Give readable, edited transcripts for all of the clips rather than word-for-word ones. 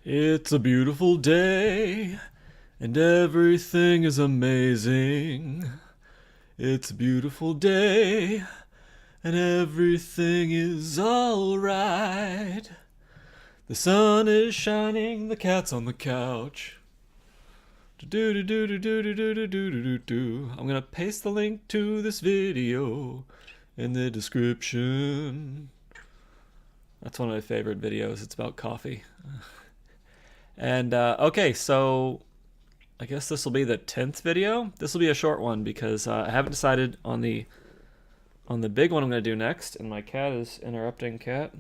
It's a beautiful day, and everything is amazing. It's a beautiful day, and everything is alright. The sun is shining, the cat's on the couch. Do do do do do do do do do do do. I'm gonna paste the link to this video in the description. That's one of my favorite videos. It's about coffee. And okay, so I guess this will be the 10th video. This will be a short one because I haven't decided on the big one I'm going to do next, and my cat is interrupting cat.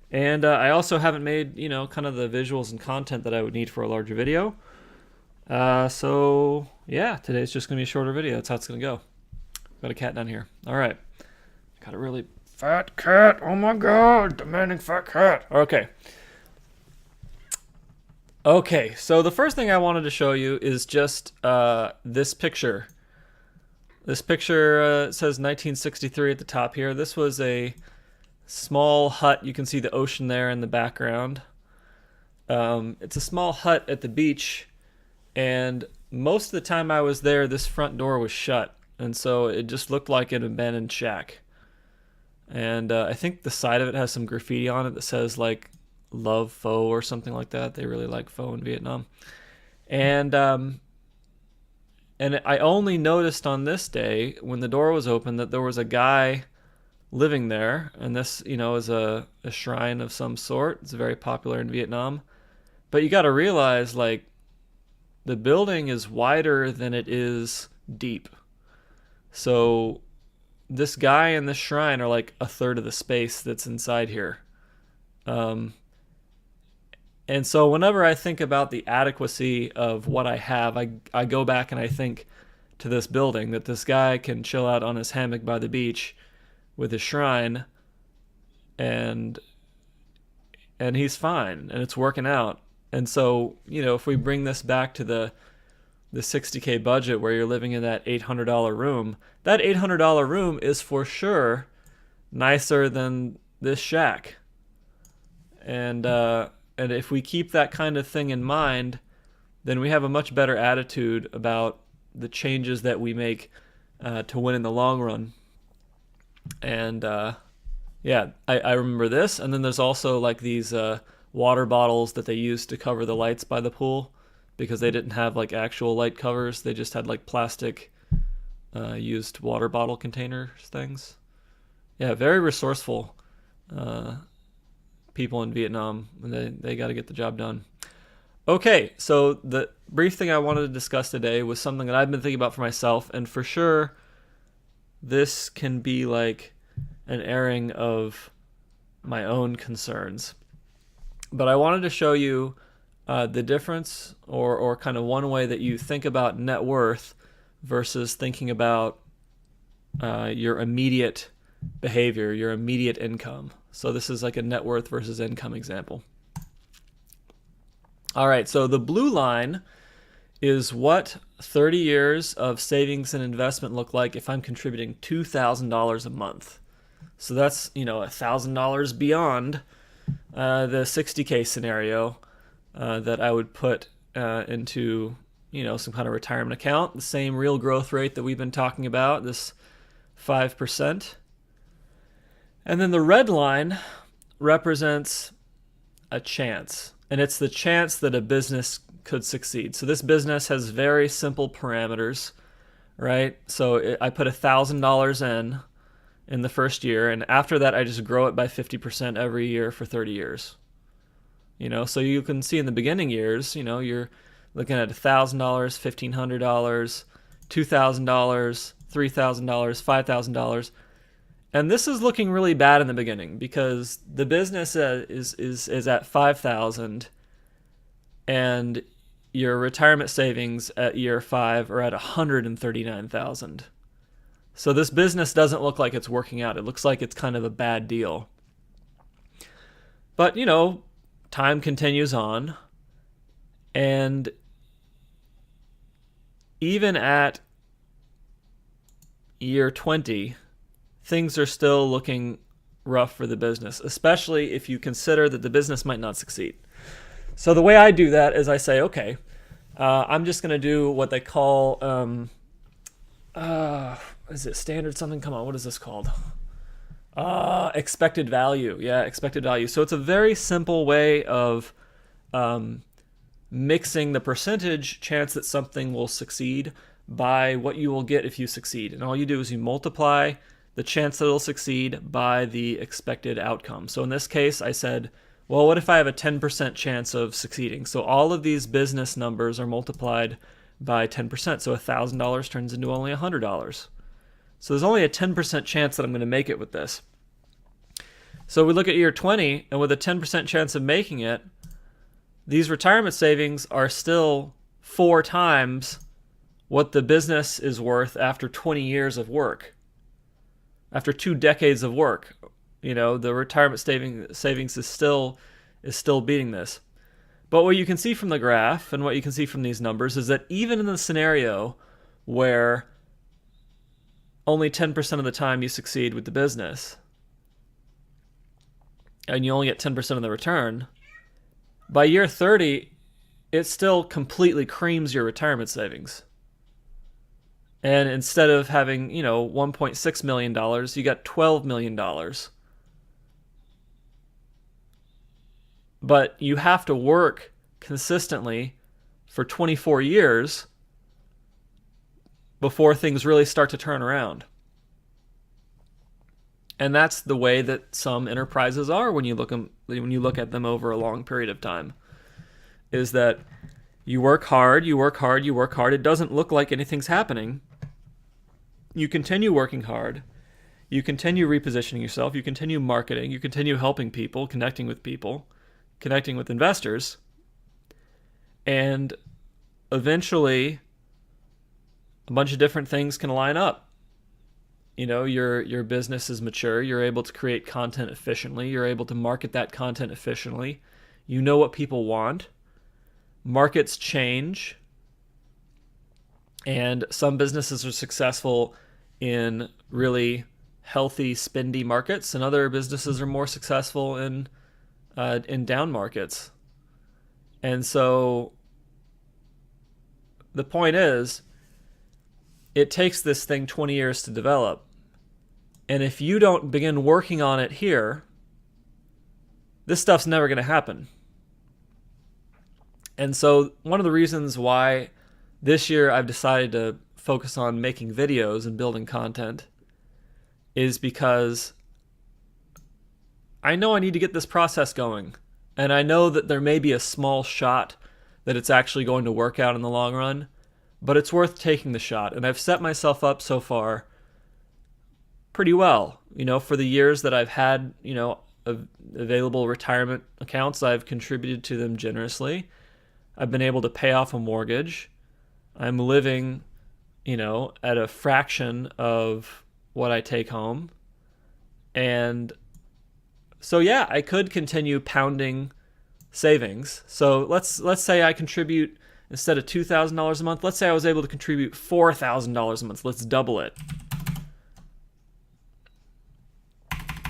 And I also haven't made, kind of the visuals and content that I would need for a larger video. So yeah, today's just going to be a shorter video. That's how it's going to go. Got a cat down here. All right. Got a really fat cat. Oh my god, demanding fat cat. Okay. Okay, so the first thing I wanted to show you is just this picture. This picture says 1963 at the top here. This was a small hut. You can see the ocean there in the background. It's a small hut at the beach, and most of the time I was there, this front door was shut, and so it just looked like an abandoned shack. And I think the side of it has some graffiti on it that says, like, love pho or something like that. They really like pho in Vietnam. And I only noticed on this day when the door was open that there was a guy living there, and this is a shrine of some sort. It's very popular in Vietnam. But you got to realize, like, the building is wider than it is deep. So this guy and this shrine are like a third of the space that's inside here. And so whenever I think about the adequacy of what I have, I go back and I think to this building, that this guy can chill out on his hammock by the beach with his shrine, and he's fine, and it's working out. And so, if we bring this back to the $60K budget where you're living in that $800 room, that $800 room is for sure nicer than this shack. And if we keep that kind of thing in mind, then we have a much better attitude about the changes that we make to win in the long run. And yeah, I remember this. And then there's also like these water bottles that they used to cover the lights by the pool, because they didn't have like actual light covers. They just had like plastic used water bottle containers things. Yeah, very resourceful people in Vietnam. They got to get the job done. Okay, so the brief thing I wanted to discuss today was something that I've been thinking about for myself, and for sure this can be like an airing of my own concerns. But I wanted to show you the difference, or kind of one way that you think about net worth versus thinking about your immediate behavior, your immediate income. So this is like a net worth versus income example. All right, so the blue line is what 30 years of savings and investment look like if I'm contributing $2,000 a month. So that's, $1,000 beyond the 60K scenario that I would put into, some kind of retirement account. The same real growth rate that we've been talking about, this 5%. And then the red line represents a chance, and it's the chance that a business could succeed. So this business has very simple parameters, right? So I put $1,000 in the first year, and after that I just grow it by 50% every year for 30 years. So you can see in the beginning years, you're looking at $1,000, $1,500, $2,000, $3,000, $5,000. And this is looking really bad in the beginning because the business is at 5,000, and your retirement savings at year 5 are at 139,000. So this business doesn't look like it's working out. It looks like it's kind of a bad deal. But, time continues on, and even at year 20, things are still looking rough for the business, especially if you consider that the business might not succeed. So the way I do that is I say, okay, I'm just going to do what they call, is it standard something? Come on, what is this called? Expected value. Yeah, expected value. So it's a very simple way of mixing the percentage chance that something will succeed by what you will get if you succeed. And all you do is you multiply the chance that it'll succeed by the expected outcome. So in this case, I said, well, what if I have a 10% chance of succeeding? So all of these business numbers are multiplied by 10%. So $1,000 turns into only $100. So there's only a 10% chance that I'm going to make it with this. So we look at year 20, and with a 10% chance of making it, these retirement savings are still 4 times what the business is worth after 20 years of work. After 2 decades of work, the retirement savings is still beating this. But what you can see from the graph and what you can see from these numbers is that even in the scenario where only 10% of the time you succeed with the business and you only get 10% of the return, by year 30, it still completely creams your retirement savings. And instead of having, $1.6 million, you got $12 million. But you have to work consistently for 24 years before things really start to turn around. And that's the way that some enterprises are when you look at them over a long period of time. Is that you work hard, you work hard, you work hard. It doesn't look like anything's happening. You continue working hard. You continue repositioning yourself. You continue marketing. You continue helping people, connecting with investors. And eventually, a bunch of different things can line up. Your business is mature. You're able to create content efficiently. You're able to market that content efficiently. You know what people want. Markets change. And some businesses are successful in really healthy, spendy markets, and other businesses are more successful in down markets. And so the point is, it takes this thing 20 years to develop. And if you don't begin working on it here, this stuff's never going to happen. And so one of the reasons why this year I've decided to focus on making videos and building content is because I know I need to get this process going. And I know that there may be a small shot that it's actually going to work out in the long run, but it's worth taking the shot. And I've set myself up so far pretty well. For the years that I've had, available retirement accounts, I've contributed to them generously. I've been able to pay off a mortgage. I'm living, at a fraction of what I take home. And so, yeah, I could continue pounding savings. So let's say I contribute, instead of $2,000 a month, let's say I was able to contribute $4,000 a month. Let's double it.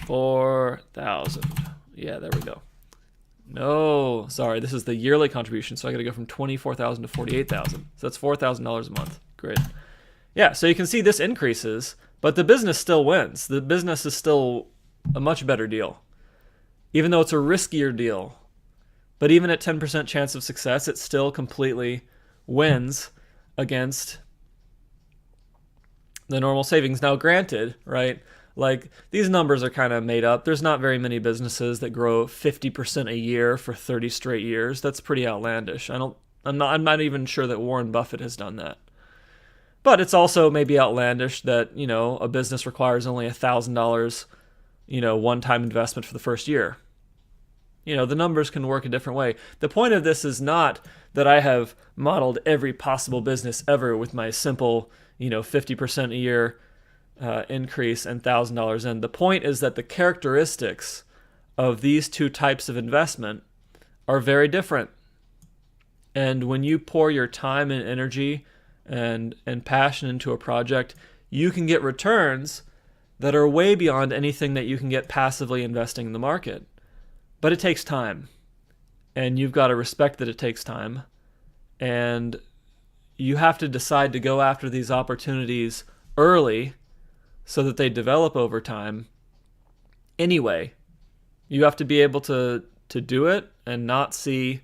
4,000. Yeah, there we go. No, sorry, this is the yearly contribution, so I got to go from 24,000 to 48,000. So that's $4,000 a month. Great. Yeah, so you can see this increases, but the business still wins. The business is still a much better deal, even though it's a riskier deal. But even at 10% chance of success, it still completely wins against the normal savings. Now, granted, right? Like, these numbers are kind of made up. There's not very many businesses that grow 50% a year for 30 straight years. That's pretty outlandish. I'm not even sure that Warren Buffett has done that. But it's also maybe outlandish that, a business requires only $1,000, one-time investment for the first year. The numbers can work a different way. The point of this is not that I have modeled every possible business ever with my simple, 50% a year increase and $1,000 in. The point is that the characteristics of these two types of investment are very different. And when you pour your time and energy and passion into a project, you can get returns that are way beyond anything that you can get passively investing in the market. But it takes time. and you've got to respect that it takes time, and you have to decide to go after these opportunities early so that they develop over time. Anyway, you have to be able to do it and not see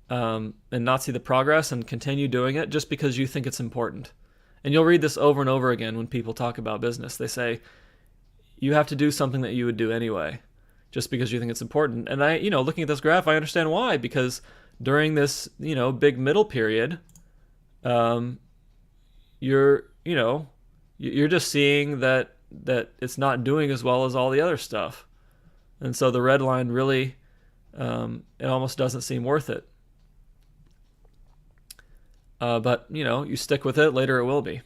the progress and continue doing it just because you think it's important. And you'll read this over and over again when people talk about business. They say you have to do something that you would do anyway, just because you think it's important. And I, looking at this graph, I understand why. Because during this, big middle period, you're just seeing that it's not doing as well as all the other stuff, and so the red line really, it almost doesn't seem worth it. But you stick with it, later it will be.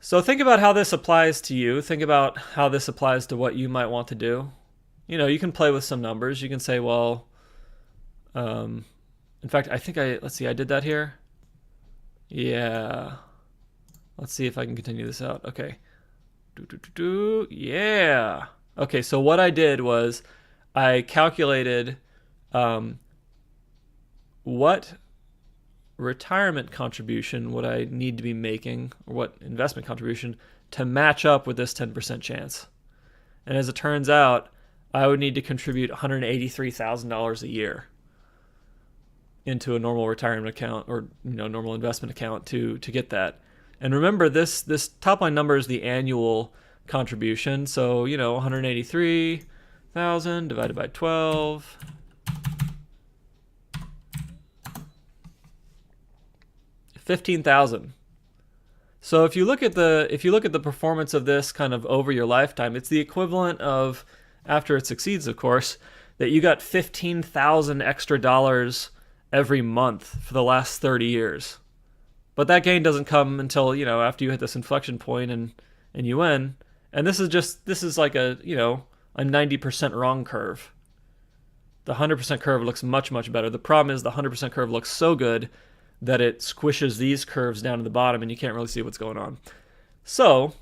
So think about how this applies to you. Think about how this applies to what you might want to do. You can play with some numbers. You can say, well, in fact, let's see, I did that here. Yeah. Let's see if I can continue this out. Okay. Yeah. Okay, so what I did was I calculated what retirement contribution would I need to be making, or what investment contribution, to match up with this 10% chance. And as it turns out, I would need to contribute $183,000 a year into a normal retirement account, or normal investment account to get that. And remember, this top line number is the annual contribution. So 183,000 divided by 12. 15,000. So if you look at the performance of this kind of over your lifetime, it's the equivalent of, after it succeeds, of course, that you got 15,000 extra dollars every month for the last 30 years. But that gain doesn't come until, after you hit this inflection point and you win. And this is like a 90% wrong curve. The 100% curve looks much, much better. The problem is the 100% curve looks so good that it squishes these curves down to the bottom and you can't really see what's going on. So,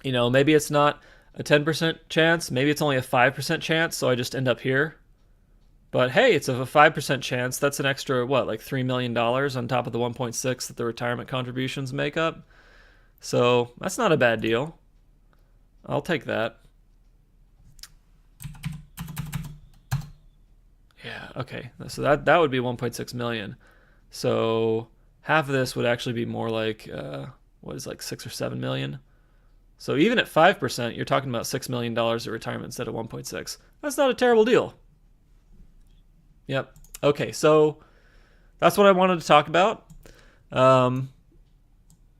maybe it's not a 10% chance, maybe it's only a 5% chance, so I just end up here. But hey, it's a 5% chance. That's an extra, like $3 million on top of the 1.6 that the retirement contributions make up. So that's not a bad deal. I'll take that. Yeah, okay. So that would be 1.6 million. So half of this would actually be more like, like 6 or 7 million. So even at 5%, you're talking about $6 million of retirement instead of 1.6. That's not a terrible deal. Yep. Okay, so that's what I wanted to talk about.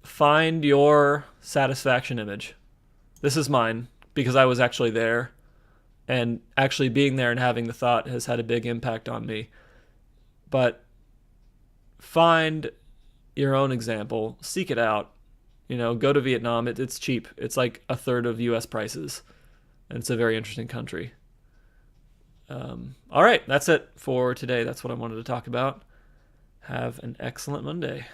Find your satisfaction image. This is mine because I was actually there, and actually being there and having the thought has had a big impact on me. But find your own example, seek it out. Go to Vietnam. It's cheap. It's like a third of US prices, and it's a very interesting country. All right, that's it for today. That's what I wanted to talk about. Have an excellent Monday.